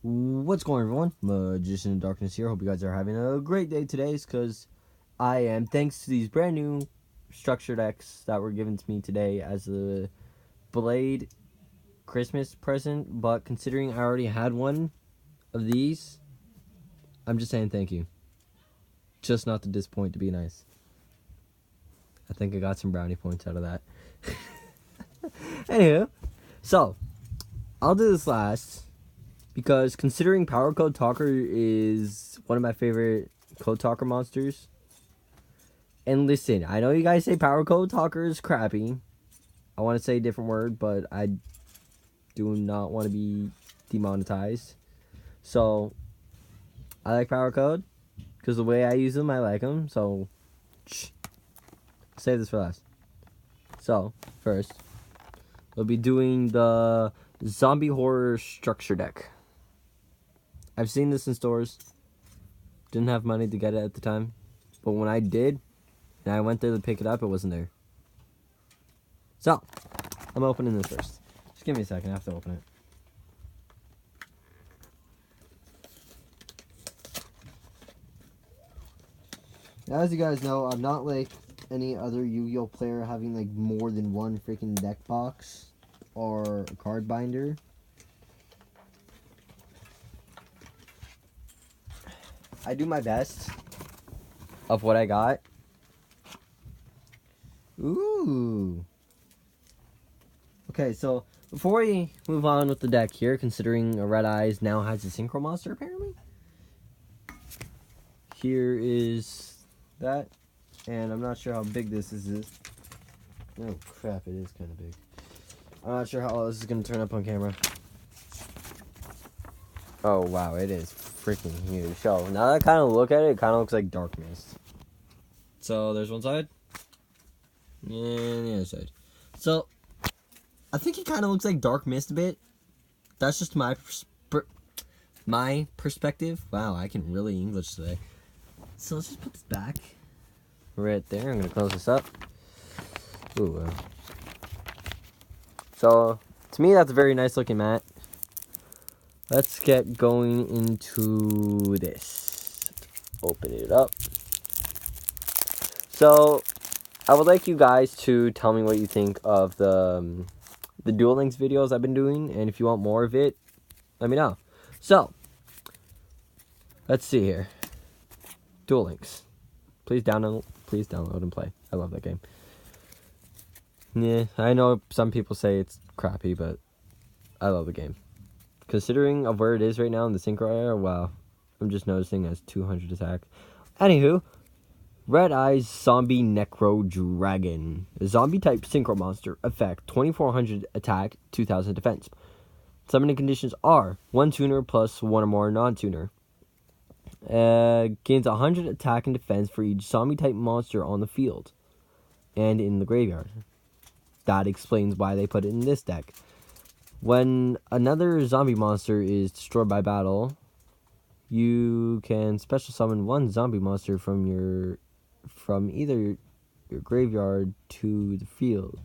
What's going on, everyone? Magician of Darkness here. Hope you guys are having a great day today, because I am, thanks to these brand new structure decks that were given to me today as a Blade Christmas present. But considering I already had one of these, I'm just saying thank you. Just not to disappoint, to be nice. I think I got some brownie points out of that. Anywho, so I'll do this last. Because considering Power Code Talker is one of my favorite Code Talker monsters. And listen, I know you guys say Power Code Talker is crappy. I want to say a different word, but I do not want to be demonetized. So, I like Power Code. Because the way I use them, I like them. So, save this for last. So, first, we'll be doing the Zombie Horror Structure deck. I've seen this in stores. Didn't have money to get it at the time. But when I did, and I went there to pick it up, it wasn't there. So, I'm opening this first. Just give me a second, I have to open it. As you guys know, I'm not like any other Yu-Gi-Oh player having like more than one freaking deck box or a card binder. I do my best of what I got. Ooh. Okay, so before we move on with the deck here, considering Red Eyes now has a Synchro Monster apparently. Here is that. And I'm not sure how big this is. Oh crap, it is kind of big. I'm not sure how this is going to turn up on camera. Oh wow, it is freaking huge. So now that I kind of look at it, it kind of looks like Dark Mist. So there's one side, and the other side. So I think it kind of looks like Dark Mist a bit. That's just my perspective. Wow, I can really English today. So let's just put this back right there. I'm gonna close this up. Ooh. So to me, that's a very nice looking mat. Let's get going into this. Open it up. So, I would like you guys to tell me what you think of the Duel Links videos I've been doing, and if you want more of it, let me know. So, let's see here. Duel Links. Please download and play. I love that game. Yeah, I know some people say it's crappy, but I love the game. Considering of where it is right now in the Synchro era, wow. I'm just noticing it has 200 attack. Anywho, Red Eyes Zombie Necro Dragon. A zombie type Synchro monster. Effect 2400 attack, 2000 defense. Summoning conditions are 1 tuner plus 1 or more non-tuner. Gains 100 attack and defense for each zombie type monster on the field and in the graveyard. That explains why they put it in this deck. When another zombie monster is destroyed by battle, you can special summon one zombie monster from either your graveyard to the field.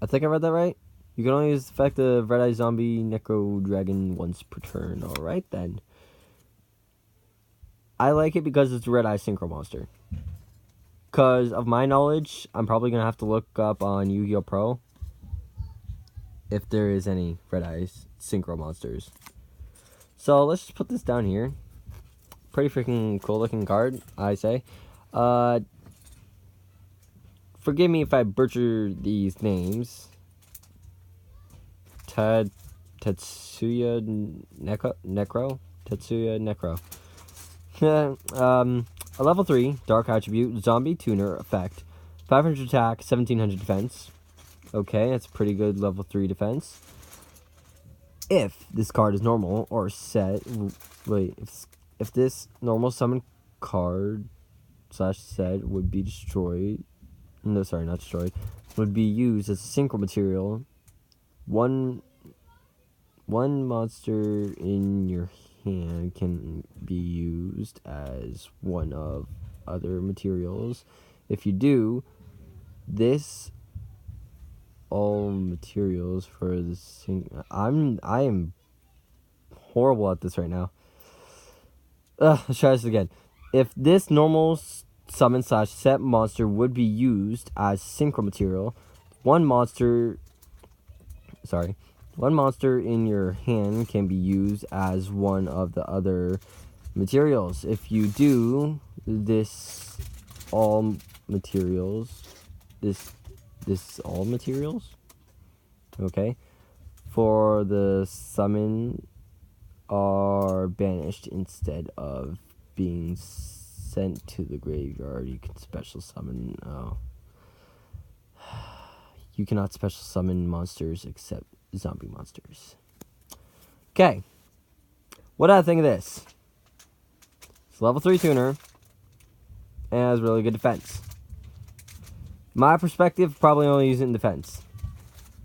I think I read that right. You can only use the effect of Red Eye Zombie Necro Dragon once per turn. Alright then. I like it because it's a Red Eye Synchro monster. Because of my knowledge, I'm probably going to have to look up on Yu-Gi-Oh! Pro if there is any Red Eyes Synchro monsters. So let's just put this down here. Pretty freaking cool looking card, I say. Forgive me if I butcher these names. Tetsuya Necro? Tetsuya Necro. A level 3 dark attribute zombie tuner effect, 500 attack, 1700 defense. Okay, that's pretty good level 3 defense. If this card is normal or set, if this normal summon card / set would be destroyed, no, sorry, not destroyed, would be used as a synchro material. One monster in your hand can be used as one of other materials. If you do, this all materials for this. I am horrible at this right now. Let's try this again. If this normal summon / set monster would be used as synchro material, one monster in your hand can be used as one of the other materials. If you do this all materials, okay, for the summon are banished instead of being sent to the graveyard. You can special summon. You cannot special summon monsters except zombie monsters. Okay. What do I think of this? It's level 3 tuner. And has really good defense. My perspective, probably only use it in defense.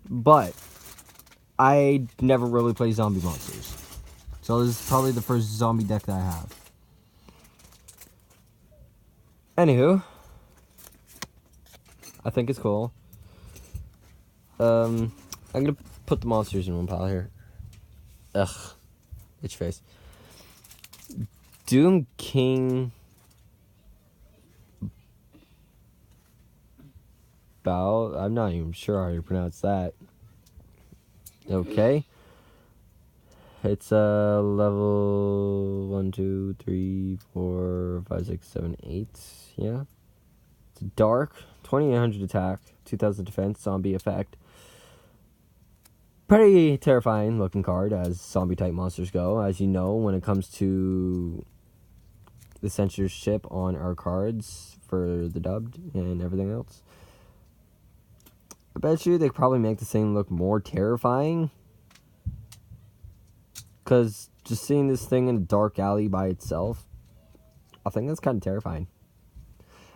But I never really play zombie monsters. So this is probably the first zombie deck that I have. Anywho, I think it's cool. I'm gonna put the monsters in one pile here. Ugh, itch face. Doom King Bao. I'm not even sure how you pronounce that. Okay. It's level 1, 2, 3, 4, 5, 6, 7, 8. Yeah. It's dark. 2800 attack. 2000 defense. Zombie effect. Pretty terrifying looking card as zombie type monsters go. As you know, when it comes to the censorship on our cards for the dubbed and everything else, I bet you they could probably make this thing look more terrifying. Because just seeing this thing in a dark alley by itself, I think that's kind of terrifying.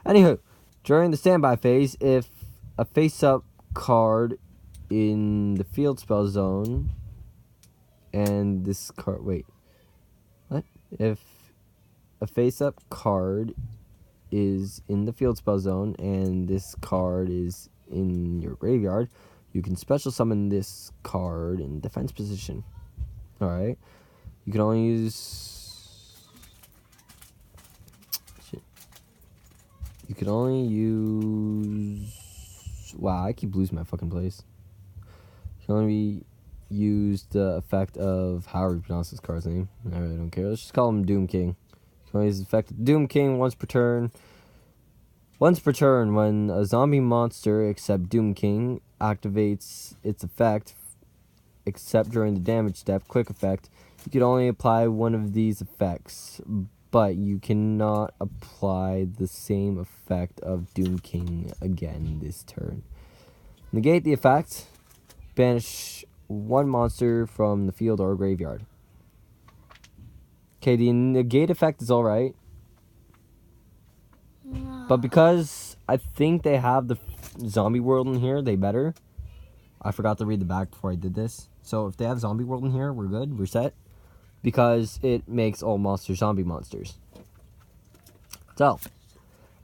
Anywho, during the standby phase, if a face-up card in the field spell zone, and this card... Wait. What? If a face-up card is in the field spell zone, and this card is in your graveyard, you can special summon this card in defense position. Alright. You can only use... Shit. You can only use... Wow, I keep losing my fucking place. You can only use the effect of... However you pronounce this card's name. I really don't care. Let's just call him Doom King. You can only use the effect of Doom King once per turn. Once per turn, when a zombie monster except Doom King activates its effect, except during the damage step, quick effect, you can only apply one of these effects, but you cannot apply the same effect of Doom King again this turn. Negate the effect, banish one monster from the field or graveyard. Okay, the negate effect is alright, but because I think they have the zombie world in here, they better. I forgot to read the back before I did this. So if they have zombie world in here, we're good. We're set. Because it makes all monsters zombie monsters. So,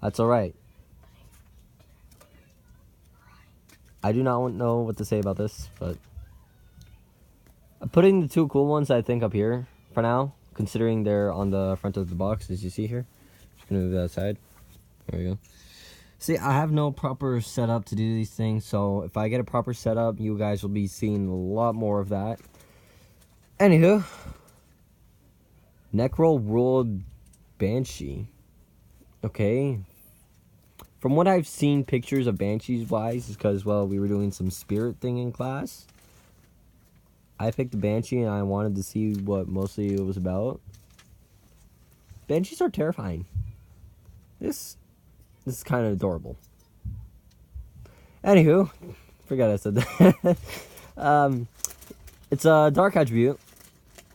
that's alright. I do not know what to say about this, but I'm putting the two cool ones I think up here for now, considering they're on the front of the box, as you see here. Just gonna move that aside. There we go. See, I have no proper setup to do these things, so if I get a proper setup, you guys will be seeing a lot more of that. Anywho, Necro World Banshee. Okay. From what I've seen pictures of Banshees wise, is because, well, we were doing some spirit thing in class. I picked the Banshee and I wanted to see what mostly it was about. Banshees are terrifying. This is kind of adorable. Anywho, forgot I said that. It's a dark attribute,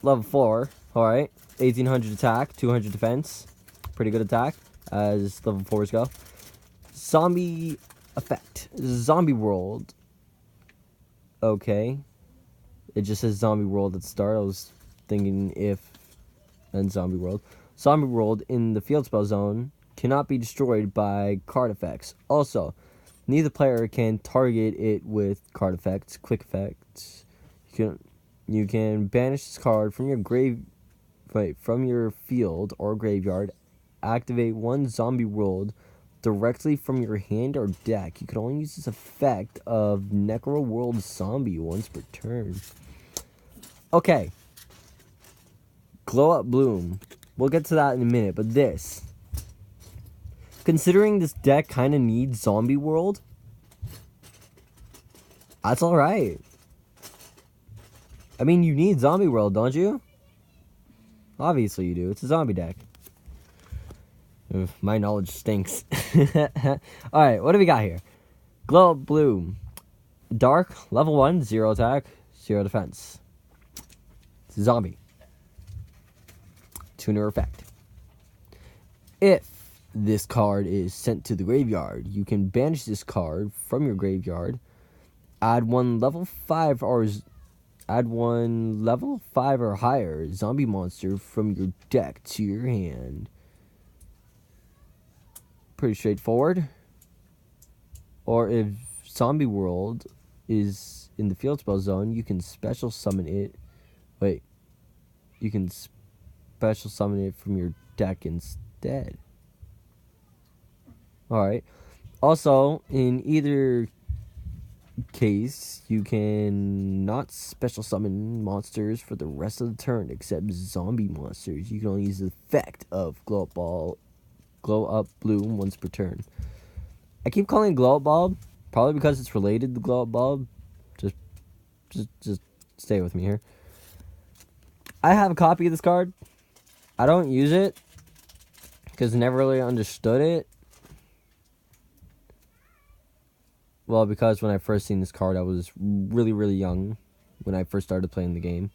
level 4. All right, 1800 attack, 200 defense, pretty good attack as level 4s go. Zombie effect, zombie world. Okay, it just says zombie world at the start. I was thinking if and zombie world. Zombie world in the field spell zone cannot be destroyed by card effects. Also, Neither player can target it with card effects, quick effects. You can banish this card from your field or graveyard. Activate one zombie world directly from your hand or deck. You can only use this effect of Necro World Zombie once per turn. Okay. Glow Up Bloom. We'll get to that in a minute, but this. Considering this deck kind of needs Zombie World, that's alright. I mean, you need Zombie World, don't you? Obviously you do. It's a zombie deck. Ugh, my knowledge stinks. Alright, what do we got here? Glow Up Bloom. Dark, level 1, 0 attack, 0 defense. It's a zombie. Tuner effect. If this card is sent to the graveyard, you can banish this card from your graveyard. Add one level 5 or higher zombie monster from your deck to your hand. Pretty straightforward. Or if Zombie World is in the field spell zone, you can special summon it. Wait. You can special summon it from your deck instead. Alright. Also, in either case, you can not special summon monsters for the rest of the turn except zombie monsters. You can only use the effect of Glow Up Bloom once per turn. I keep calling it Glow Up Bulb, probably because it's related to Glow Up Bulb. Just stay with me here. I have a copy of this card. I don't use it because I never really understood it. Well, because when I first seen this card, I was really, really young when I first started playing the game.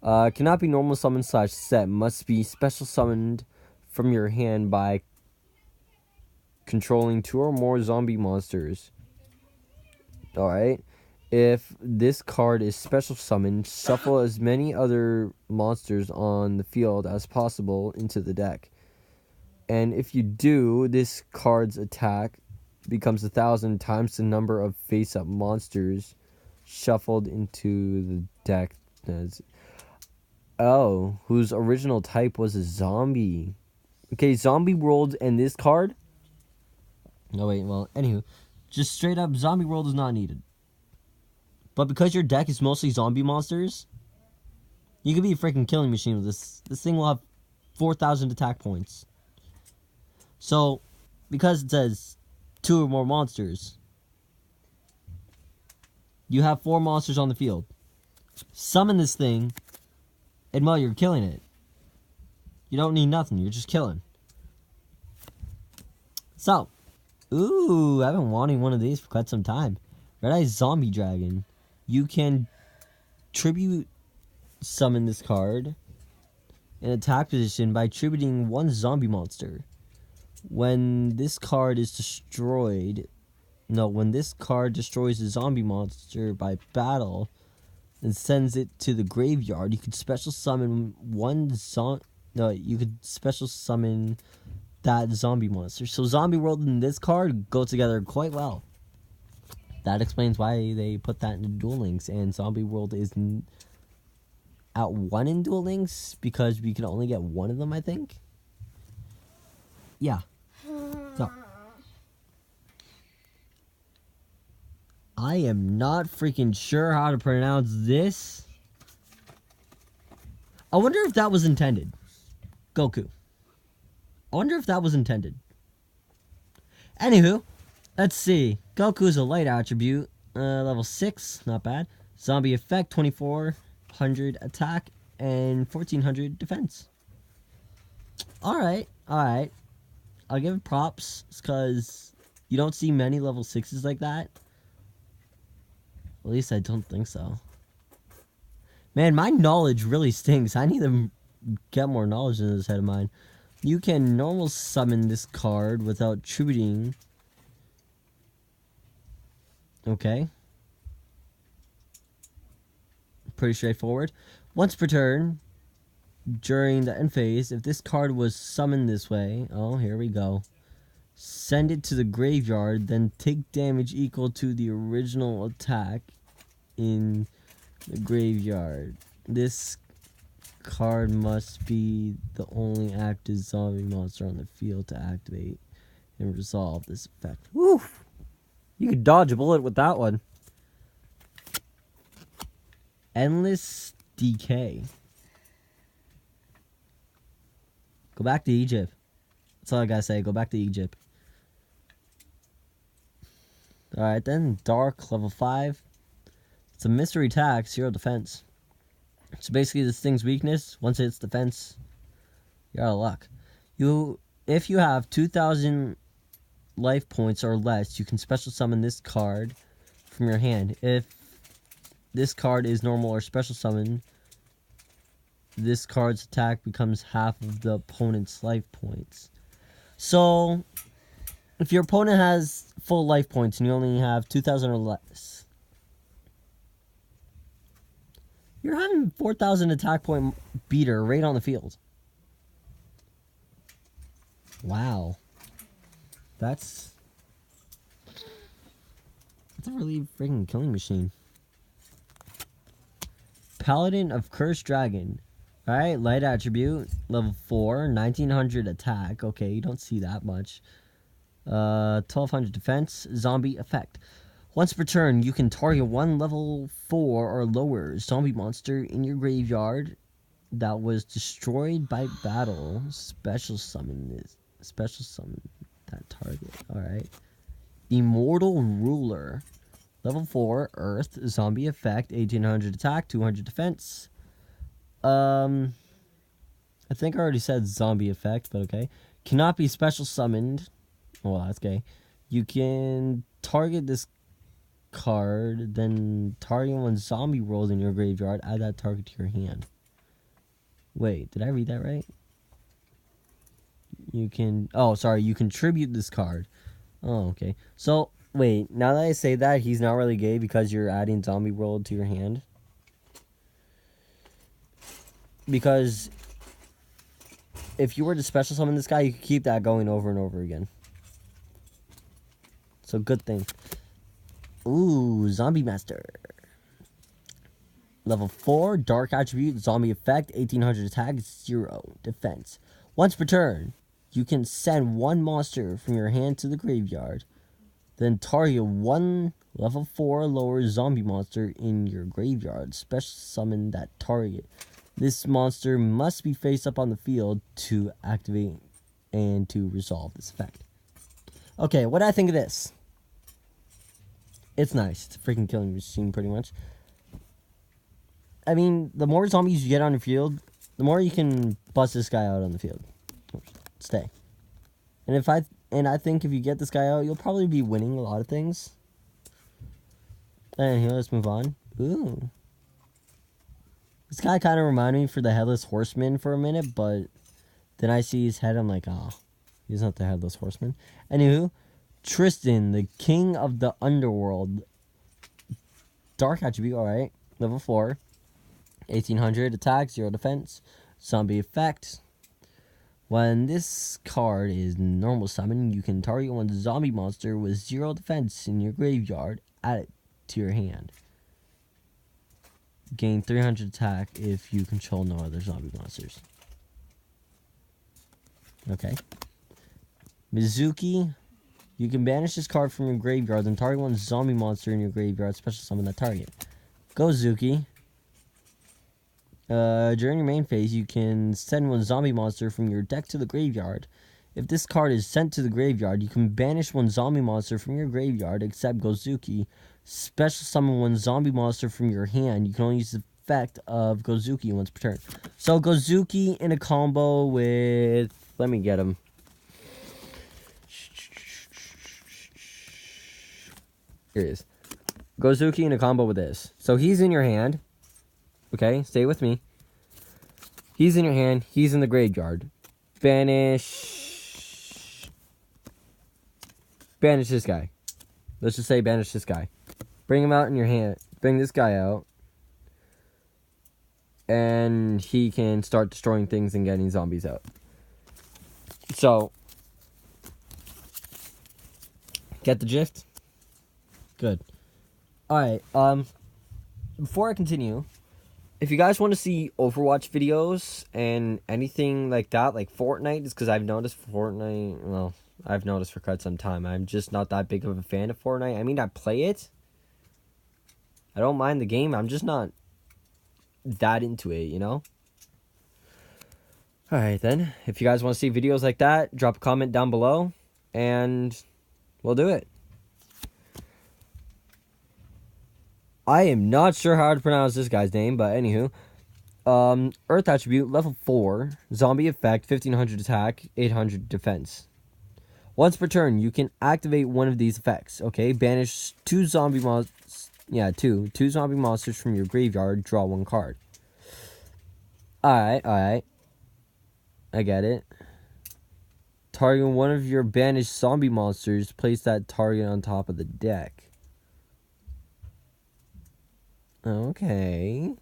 Cannot be normal summon / set. Must be special summoned from your hand by controlling 2 or more zombie monsters. Alright. If this card is special summoned, shuffle as many other monsters on the field as possible into the deck. And if you do, this card's attack becomes 1,000 times the number of face-up monsters shuffled into the deck. Oh, whose original type was a zombie. Okay, Zombie World and this card. No, wait, well, anywho. Just straight up, Zombie World is not needed. But because your deck is mostly zombie monsters, you could be a freaking killing machine with this. This thing will have 4,000 attack points. So, because it says 2 or more monsters, you have 4 monsters on the field. Summon this thing, and well, you're killing it. You don't need nothing, you're just killing. So, ooh, I've been wanting one of these for quite some time. Red Eye Zombie Dragon. You can tribute summon this card in attack position by tributing 1 zombie monster. When this card destroys a zombie monster by battle and sends it to the graveyard, you could special summon that zombie monster. So Zombie World and this card go together quite well. That explains why they put that in Duel Links, and Zombie World is at 1 in Duel Links because we can only get 1 of them, I think. Yeah. So, I am not freaking sure how to pronounce this. I wonder if that was intended. Goku. I wonder if that was intended. Anywho, let's see. Goku's a light attribute. Level 6, not bad. Zombie effect, 2400 attack, and 1400 defense. Alright, alright. I'll give it props, because you don't see many level 6s like that. At least I don't think so. Man, my knowledge really stinks. I need to get more knowledge in this head of mine. You can normal summon this card without tributing. Okay. Pretty straightforward. Once per turn, during the end phase, if this card was summoned this way... Oh, here we go. Send it to the graveyard, then take damage equal to the original attack in the graveyard. This card must be the only active zombie monster on the field to activate and resolve this effect. Woo! You could dodge a bullet with that one. Endless Decay. Go back to Egypt. That's all I gotta say. Go back to Egypt. Alright then. Dark, level 5. It's a mystery attack, 0 defense. So basically this thing's weakness, once it's defense, you're out of luck. If you have 2,000 life points or less, you can special summon this card from your hand. If this card is normal or special summon, this card's attack becomes half of the opponent's life points. So, if your opponent has full life points and you only have 2,000 or less, you're having 4,000 attack point beater right on the field. Wow. That's a really freaking killing machine. Paladin of Cursed Dragon. Alright, light attribute, level 4, 1900 attack. Okay, you don't see that much. 1200 defense, zombie effect. Once per turn, you can target one level 4 or lower zombie monster in your graveyard that was destroyed by battle. Special summon that target. Alright. Immortal Ruler. Level 4, Earth, zombie effect, 1800 attack, 200 defense. I think I already said zombie effect, but okay. Cannot be special summoned. Well, that's gay. You can target this card, then target one zombie rolled in your graveyard, add that target to your hand. Wait, did I read that right? You can... Oh, sorry, you contribute this card. Oh, okay. So, wait, now that I say that, he's not really gay because you're adding zombie rolled to your hand? Because if you were to special summon this guy, you could keep that going over and over again. So, good thing. Ooh, Zombie Master. Level 4, Dark Attribute, Zombie Effect, 1800 attack, 0 defense. Once per turn, you can send one monster from your hand to the graveyard. Then target one level 4 lower zombie monster in your graveyard. Special summon that target. This monster must be face up on the field to activate and to resolve this effect. Okay, what do I think of this? It's nice. It's a freaking killing machine, pretty much. I mean, the more zombies you get on the field, the more you can bust this guy out on the field. Stay. And I think if you get this guy out, you'll probably be winning a lot of things. And here, let's move on. Ooh. This guy kind of reminded me for the Headless Horseman for a minute, but then I see his head, I'm like, oh, he's not the Headless Horseman. Anywho, Tristan, the King of the Underworld. Dark Attribute, alright. Level 4. 1800 attack, 0 defense. Zombie effect. When this card is normal summon, you can target one zombie monster with 0 defense in your graveyard. Add it to your hand. Gain 300 attack if you control no other zombie monsters. Okay. Mizuki. You can banish this card from your graveyard, then target one zombie monster in your graveyard. Special summon that target. Gozuki. During your main phase, you can send one zombie monster from your deck to the graveyard. If this card is sent to the graveyard, you can banish one zombie monster from your graveyard, except Gozuki. Special summon one zombie monster from your hand. You can only use the effect of Gozuki once per turn. So Gozuki in a combo with... Let me get him. Here he is. Gozuki in a combo with this. So he's in your hand. Okay, stay with me. He's in your hand. He's in the graveyard. Banish this guy. Let's just say banish this guy. Bring him out in your hand. Bring this guy out. And he can start destroying things and getting zombies out. So, Get the gist? Good. Alright, before I continue, if you guys want to see Overwatch videos and anything like that, like Fortnite, is because I've noticed Fortnite, well, I've noticed for quite some time, I'm just not that big of a fan of Fortnite. I mean, I play it. I don't mind the game, I'm just not that into it, you know? Alright then, if you guys want to see videos like that, drop a comment down below, and we'll do it. I am not sure how to pronounce this guy's name, but anywho. Earth attribute, level 4. Zombie effect, 1500 attack, 800 defense. Once per turn, you can activate one of these effects. Okay, banish two zombie monsters. Yeah, two zombie monsters from your graveyard. Draw one card. Alright. I get it. Target one of your banished zombie monsters. Place that target on top of the deck. Okay.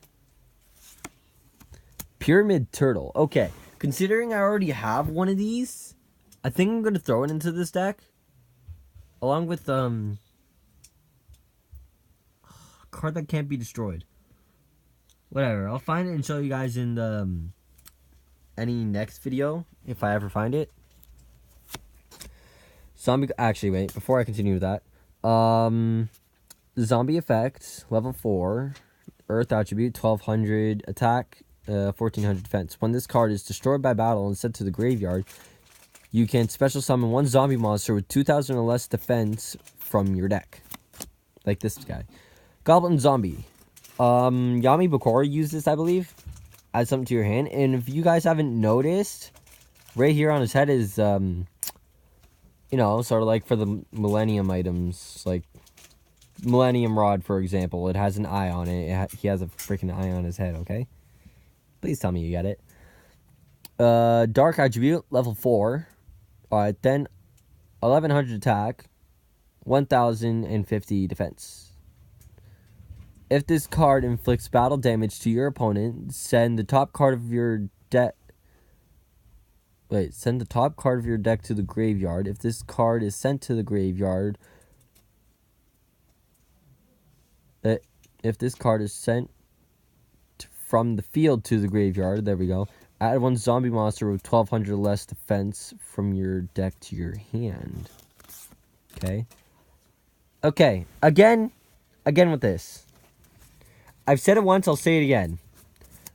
Pyramid Turtle. Okay. Considering I already have one of these, I think I'm going to throw it into this deck. Along with, a card that can't be destroyed. Whatever. I'll find it and show you guys in the, any next video, if I ever find it. Actually, wait. Before I continue with that. Zombie effect, level 4, Earth attribute, 1200 attack, 1400 defense. When this card is destroyed by battle and sent to the graveyard, you can special summon one zombie monster with 2000 or less defense from your deck. Like this guy. Goblin Zombie. Yami Bakura used this, I believe. Add something to your hand. And if you guys haven't noticed, right here on his head is, you know, sort of like for the Millennium items, like Millennium Rod, for example. It has an eye on it. He has a freaking eye on his head, okay? Please tell me you get it. Dark attribute, level 4. Alright, then 1100 attack, 1050 defense. If this card inflicts battle damage to your opponent, send the top card of your deck. Send the top card of your deck to the graveyard. If this card is sent to the graveyard, if this card is sent from the field to the graveyard, there we go. Add one zombie monster with 1200 less defense from your deck to your hand. Okay. Okay. Again with this. I've said it once, I'll say it again.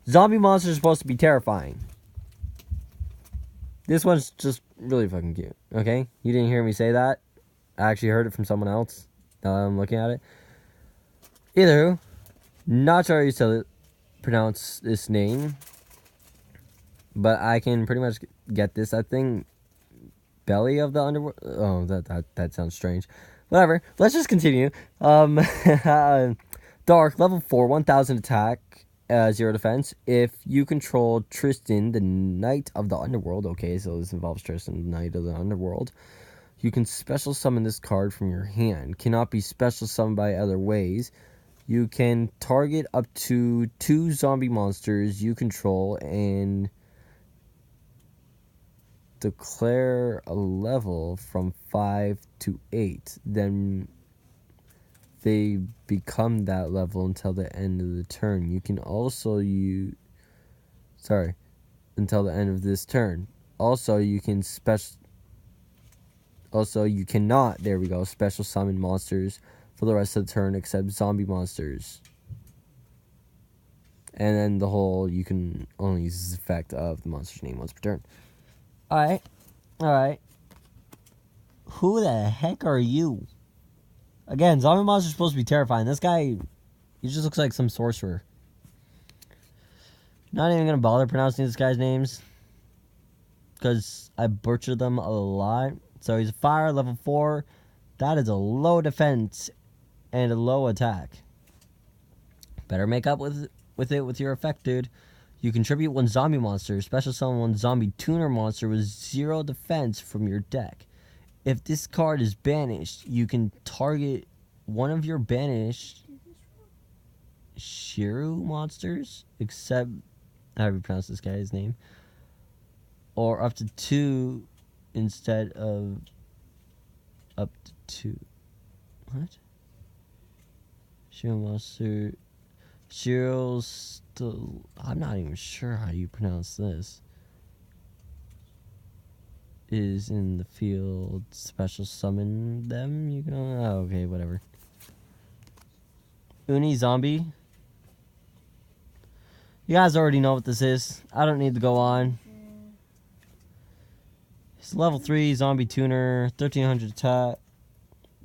Zombie monsters are supposed to be terrifying. This one's just really fucking cute. Okay? You didn't hear me say that. I actually heard it from someone else. Now that I'm looking at it. Either, not sure how you pronounce this name, but I can pretty much get this. I think Belly of the Underworld. Oh, that sounds strange. Whatever. Let's just continue. Dark, level 4, 1000 attack, 0 defense. If you control Tristan, the Knight of the Underworld. Okay, so this involves Tristan, the Knight of the Underworld. You can special summon this card from your hand. Cannot be special summoned by other ways. You can target up to 2 zombie monsters you control and declare a level from 5 to 8. Then they become that level until the end of the turn. You can also until the end of this turn. Also, you cannot, there we go, special summon monsters for the rest of the turn except zombie monsters. And then the whole, you can only use this effect of the monster's name once per turn. Alright. Who the heck are you? Again, zombie monsters are supposed to be terrifying. This guy, he just looks like some sorcerer. Not even gonna bother pronouncing this guy's names, because I butchered them a lot. So he's a fire, level 4. That is a low defense and a low attack. Better make up with it with your effect, dude. You contribute 1 zombie monster. Special summon 1 zombie tuner monster with 0 defense from your deck. If this card is banished, you can target one of your banished Shiru monsters, except however you pronounce this guy's name, or up to 2 instead of up to 2. What? Shiro monster. Shiro's still. I'm not even sure how you pronounce this. Is in the field. Special summon them. You can. Oh, okay, whatever. Uni zombie. You guys already know what this is. I don't need to go on. It's level 3 zombie tuner, 1300 attack,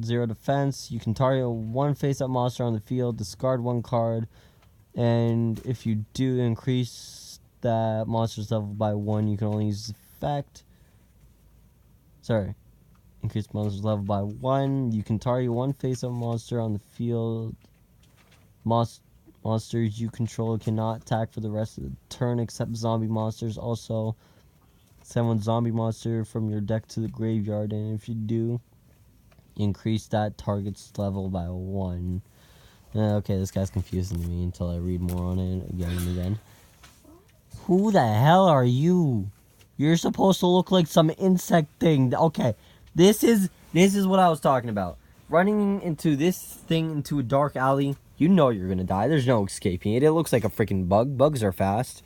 0 defense. You can target one face-up monster on the field, discard 1 card, and if you do increase that monster's level by 1, you can only use this effect. Sorry. Increase monster's level by 1. You can target one face-up monster on the field. Monsters you control cannot attack for the rest of the turn except zombie monsters. Also, send one zombie monster from your deck to the graveyard, and if you do, increase that target's level by 1. Okay, this guy's confusing me until I read more on it again and again. Who the hell are you? You're supposed to look like some insect thing. Okay, this is what I was talking about. Running into this thing into a dark alley. You know you're gonna die. There's no escaping it. It looks like a freaking bug. Bugs are fast.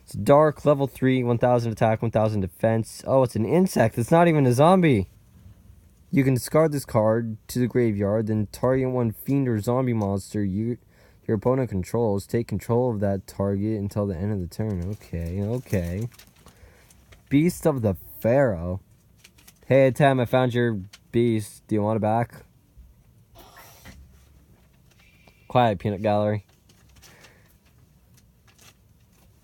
It's dark, level 3, 1000 attack, 1000 defense. Oh, it's an insect. It's not even a zombie. You can discard this card to the graveyard, then target one fiend or zombie monster your opponent controls. Take control of that target until the end of the turn. Okay. Beast of the Pharaoh. Hey, Tam, I found your beast. Do you want it back? Quiet, Peanut Gallery.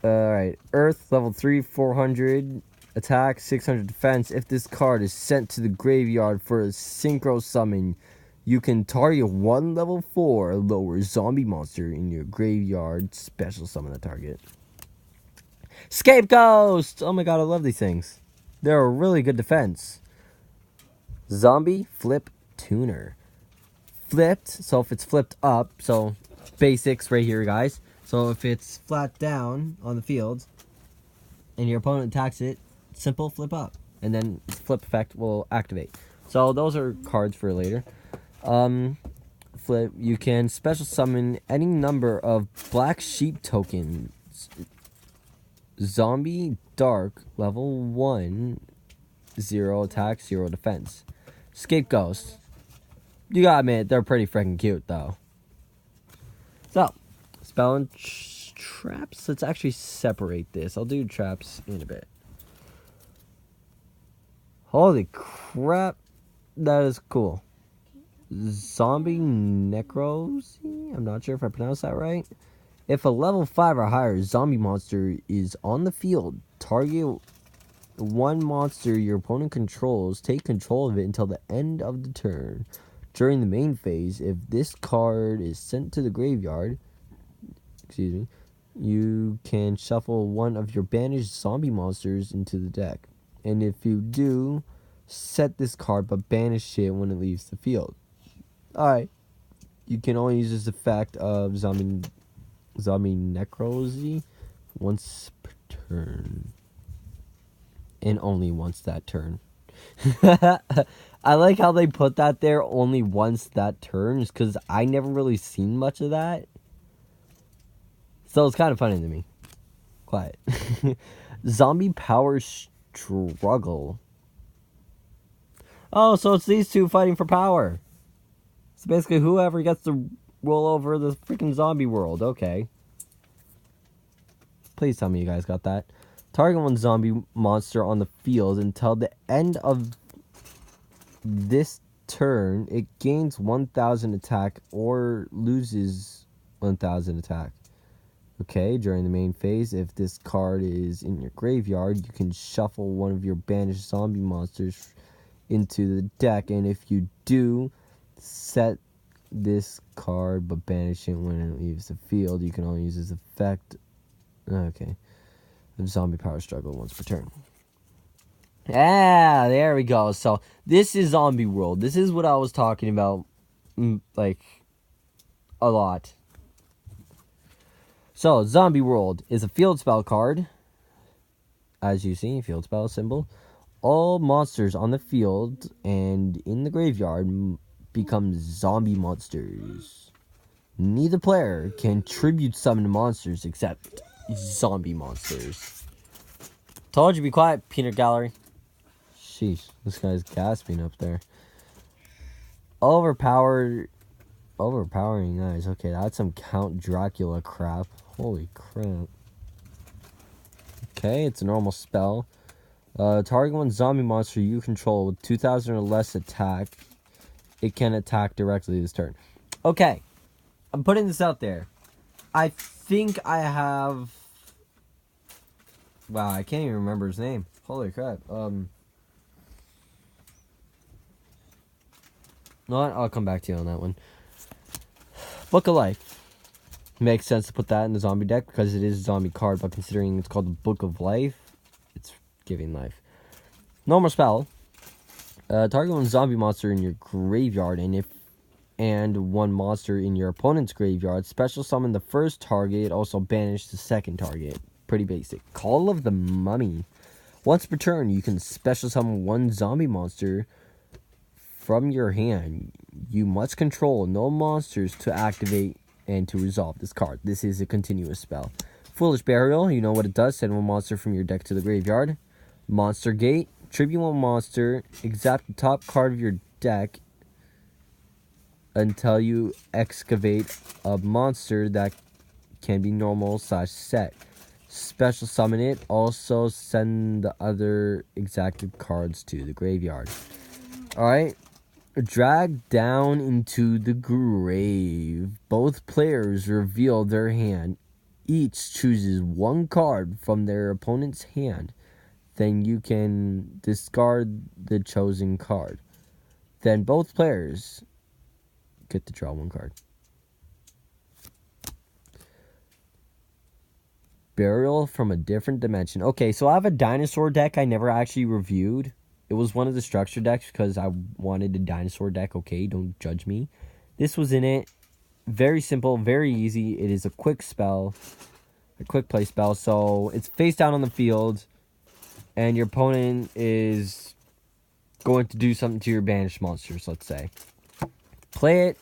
Alright. Earth, level 3, 400 attack, 600 defense. If this card is sent to the graveyard for a synchro summon, you can target one level 4 lower zombie monster in your graveyard. Special summon the target. Scapegoat! Oh my god, I love these things. They're a really good defense. Zombie Flip Tuner. Flipped, so if it's flipped up, so basics right here, guys. So if it's flat down on the field and your opponent attacks it, simple flip up, and then its flip effect will activate. So those are cards for later. Flip. You can special summon any number of black sheep tokens. Zombie Dark, level 1, 0 attack, 0 defense. Scapegoats. You gotta admit, they're pretty freaking cute, though. So, spell and traps. Let's actually separate this. I'll do traps in a bit. Holy crap. That is cool. Zombie Necrozy? I'm not sure if I pronounced that right. If a level 5 or higher zombie monster is on the field, target one monster your opponent controls. Take control of it until the end of the turn. During the main phase, if this card is sent to the graveyard, you can shuffle one of your banished zombie monsters into the deck. And if you do, set this card but banish it when it leaves the field. Alright. You can only use this effect of Zombie Necrozy once per turn. And only once that turn. I like how they put that there, only once that turn, because I never really seen much of that. So it's kind of funny to me. Quiet. Zombie Power Struggle. Oh, so it's these two fighting for power. So basically whoever gets to roll over the freaking zombie world. Okay. Please tell me you guys got that. Target one zombie monster on the field until the end of this turn. It gains 1000 attack or loses 1000 attack. Okay, during the main phase, if this card is in your graveyard, you can shuffle one of your banished zombie monsters into the deck, and if you do, set this card but banish it when it leaves the field. You can only use this effect. Okay. Of Zombie Power Struggle once per turn. Ah, there we go. So this is Zombie World. This is what I was talking about, like, a lot. So Zombie World is a field spell card. As you see, field spell symbol. All monsters on the field and in the graveyard become zombie monsters. Neither player can tribute summon monsters except zombie monsters. Told you be quiet, peanut gallery. Sheesh, this guy's gasping up there. Overpowering eyes. Okay, that's some Count Dracula crap. Holy crap. Okay, it's a normal spell. Target one zombie monster you control with 2,000 or less attack. It can attack directly this turn. Okay, I'm putting this out there. I think I have... Wow, I can't even remember his name. Holy crap. No, I'll come back to you on that one. Book of Life. Makes sense to put that in the zombie deck because it is a zombie card, but considering it's called the Book of Life, it's giving life. Normal spell. Target one zombie monster in your graveyard, and one monster in your opponent's graveyard. Special summon the first target, also banish the second target. Pretty basic. Call of the Mummy. Once per turn, you can special summon one zombie monster from your hand. You must control no monsters to activate and to resolve this card. This is a continuous spell. Foolish Burial, you know what it does. Send one monster from your deck to the graveyard. Monster Gate, tribute one monster, exact the top card of your deck until you excavate a monster that can be normal / set. Special summon it, also send the other exacted cards to the graveyard. Alright. Drag down into the grave. Both players reveal their hand. Each chooses one card from their opponent's hand. Then you can discard the chosen card. Then both players get to draw one card. Burial from a different dimension. Okay, so I have a dinosaur deck I never actually reviewed. It was one of the structure decks because I wanted a dinosaur deck. Okay, don't judge me. This was in it. Very simple, very easy. It is a quick spell. A quick play spell. So it's face down on the field. And your opponent is going to do something to your banished monsters, let's say. Play it.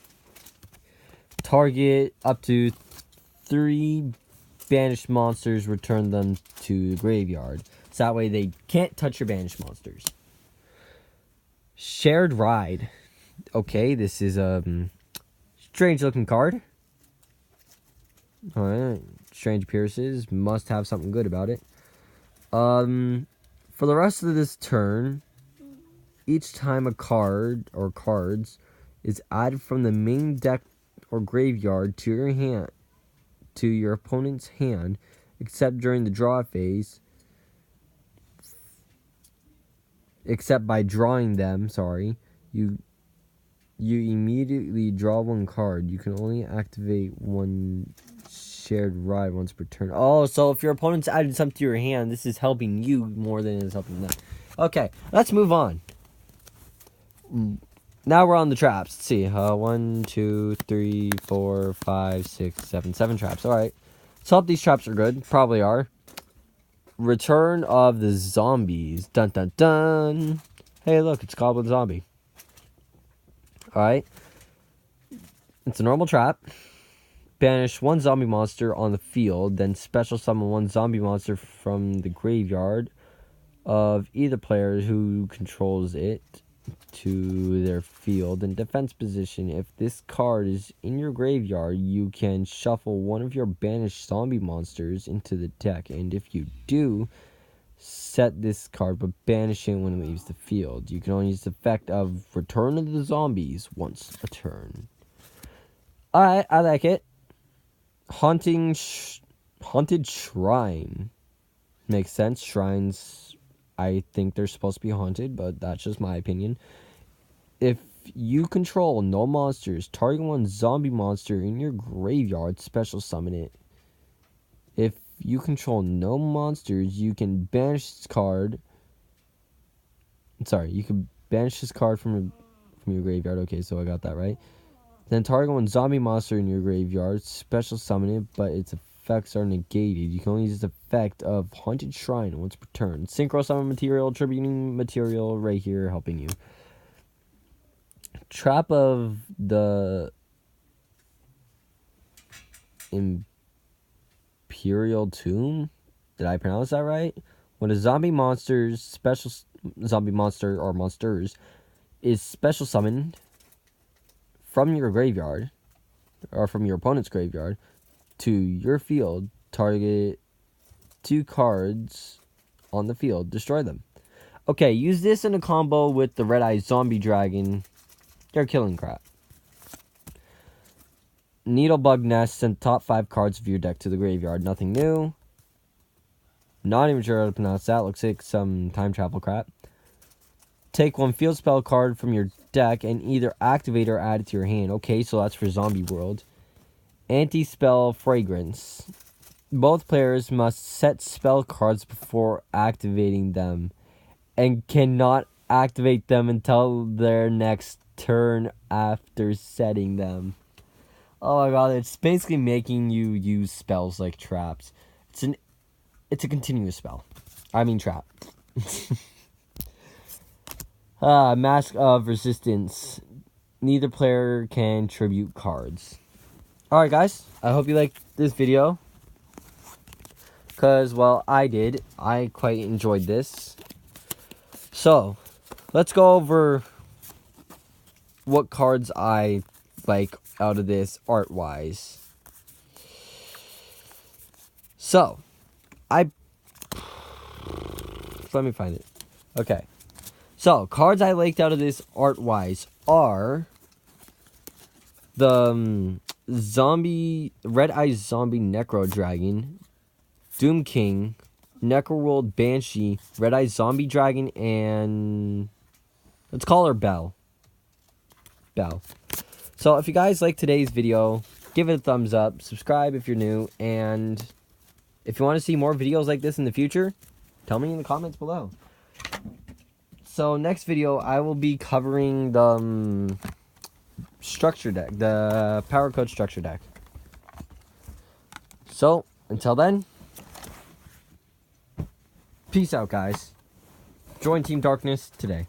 Target up to 3 banished monsters. Return them to the graveyard. So that way they can't touch your banished monsters. Shared Ride. Okay, this is a strange looking card. Alright, strange appearances. Must have something good about it. For the rest of this turn, each time a card or cards is added from the main deck or graveyard to your hand, to your opponent's hand, except during the draw phase, except by drawing them, you immediately draw one card. You can only activate one Shared Ride once per turn. Oh, so if your opponent's adding something to your hand, this is helping you more than it is helping them. Okay, let's move on. Now we're on the traps. Let's see. 1, 2, 3, 4, 5, 6, 7. 7 traps. Alright. So hope these traps are good. Probably are. Return of the Zombies. Dun dun dun. Hey, look, it's Goblin Zombie. Alright. It's a normal trap. Banish one zombie monster on the field, then special summon one zombie monster from the graveyard of either player who controls it to their field in defense position. If this card is in your graveyard, you can shuffle one of your banished zombie monsters into the deck, and if you do, set this card but banish it when it leaves the field. You can only use the effect of Return of the Zombies once a turn. Alright, I like it. Haunted Shrine. Makes sense. Shrines, I think they're supposed to be haunted, but that's just my opinion. If you control no monsters, target one zombie monster in your graveyard, special summon it. If you control no monsters, you can banish this card. Sorry, you can banish this card from your graveyard. Okay, so I got that right. Then target one zombie monster in your graveyard, special summon it, but its effects are negated. You can only use the effect of Haunted Shrine once per turn. Synchro Summon material, Tributing material right here helping you. Trap of the Imperial Tomb? Did I pronounce that right? When a special zombie monster or monsters is special summoned from your graveyard or from your opponent's graveyard to your field, target 2 cards on the field, destroy them. Okay, use this in a combo with the Red Eye Zombie Dragon. They're killing crap. Needlebug Nest, send top 5 cards of your deck to the graveyard. Nothing new. Not even sure how to pronounce that. Looks like some time travel crap. Take 1 field spell card from your deck and either activate or add it to your hand. Okay, so that's for Zombie World. Anti-spell Fragrance. Both players must set spell cards before activating them and cannot activate them until their next turn after setting them. Oh my god, it's basically making you use spells like traps. It's a continuous spell. I mean trap. Mask of Resistance. Neither player can tribute cards. Alright guys, I hope you liked this video. Because, well, I did. I quite enjoyed this. So, let's go over what cards I like out of this art-wise. So, let me find it. Okay. So, cards I liked out of this art-wise are the Red Eye Zombie Necro Dragon, Doom King, Necroworld Banshee, Red Eye Zombie Dragon, and let's call her Belle. So if you guys like today's video, give it a thumbs up, subscribe if you're new, and if you want to see more videos like this in the future, tell me in the comments below. So next video, I will be covering the structure deck, the Power Code structure deck. So until then, peace out, guys. Join Team Darkness today.